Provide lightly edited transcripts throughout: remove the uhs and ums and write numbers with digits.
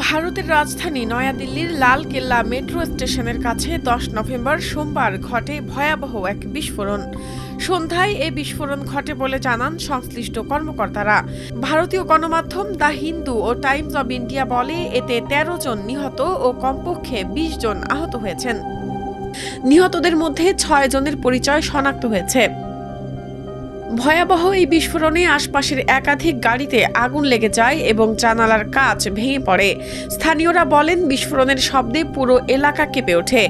ভারতের রাজধানী নয়াদিল্লির লাল কেল্লা মেট্রো স্টেশনের কাছে 10 নভেম্বর সোমবার ঘটে ভয়াবহ এক বিস্ফোরণ। সন্ধ্যায় এই বিস্ফোরণ ঘটে বলে জানান সংশ্লিষ্ট কর্মকর্তারা। ভারতীয় গণমাধ্যম দ্য হিন্দু ও টাইমস অব ইন্ডিয়া বলে, এতে 13 জন নিহত ও কমপক্ষে 20 জন আহত হয়েছেন। নিহতদের মধ্যে 6 জনের পরিচয় শনাক্ত হয়েছে। ভয়াবহ এই বিস্ফোরণে আশপাশের একাধিক গাড়িতে আগুন লেগে যায় এবং জানালার কাঁচ ভেঙে পড়ে। স্থানীয়রা বলেন, বিস্ফোরণের শব্দে পুরো এলাকা কেঁপে ওঠে।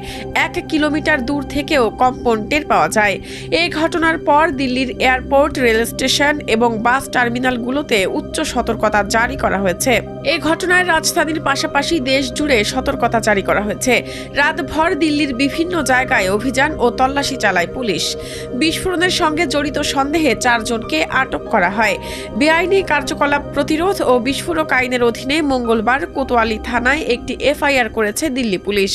1 কিলোমিটার দূর থেকেও কম্পন টের পাওয়া যায়। এই ঘটনার পর দিল্লির এয়ারপোর্ট, রেল স্টেশন এবং বাস টার্মিনালগুলোতে উচ্চ সতর্কতা জারি করা হয়েছে। এই ঘটনায় রাজধানীর পাশাপাশি দেশ জুড়ে সতর্কতা জারি করা হয়েছে। রাতভর দিল্লির বিভিন্ন জায়গায় অভিযান ও তল্লাশি চালায় পুলিশ। বিস্ফোরণের সঙ্গে জড়িত সন্দেহে 4 জনকে আটক করা হয়। বেআইনি কার্যকলাপ প্রতিরোধ ও বিস্ফোরক আইনের অধীনে মঙ্গলবার কোতোয়ালি থানায় একটি এফআইআর করেছে দিল্লি পুলিশ।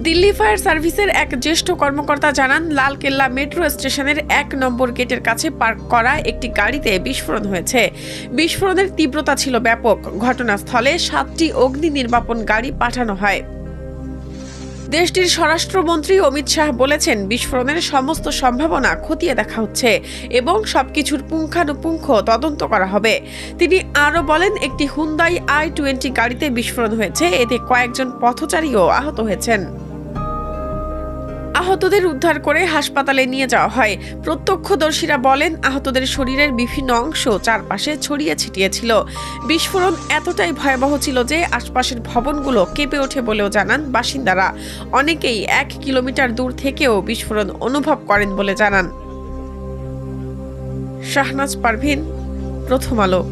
দিল্লি ফায়ার সার্ভিসের এক জ্যেষ্ঠ কর্মকর্তা জানান, লালকেল্লা মেট্রো স্টেশনের 1 নম্বর গেটের কাছে পার্ক করা একটি গাড়িতে বিস্ফোরণ হয়েছে। বিস্ফোরণের তীব্রতা ছিল ব্যাপক। ঘটনাস্থলে 7টি অগ্নি নির্বাপন গাড়ি পাঠানো হয়। দেশটির স্বরাষ্ট্রমন্ত্রী অমিত শাহ বলেছেন, বিস্ফোরণের সমস্ত সম্ভাবনা খতিয়ে দেখা হচ্ছে এবং সবকিছুর পুঙ্খানুপুঙ্খ তদন্ত করা হবে। তিনি আরও বলেন, একটি হুন্দাই i20 গাড়িতে বিস্ফোরণ হয়েছে। এতে কয়েকজন পথচারীও আহত হয়েছেন। আহতদের উদ্ধার করে হাসপাতালে নিয়ে যাওয়া হয়। প্রত্যক্ষদর্শীরা বলেন, আহতদের শরীরের বিভিন্ন অংশ চারপাশে ছড়িয়ে ছিটিয়ে ছিল। বিস্ফোরণ এতটাই ভয়াবহ ছিল যে আশপাশের ভবনগুলো কেঁপে ওঠে বলেও জানান বাসিন্দারা। অনেকেই 1 কিলোমিটার দূর থেকেও বিস্ফোরণ অনুভব করেন বলে জানান। শাহনাজ পারভীন, প্রথম আলো।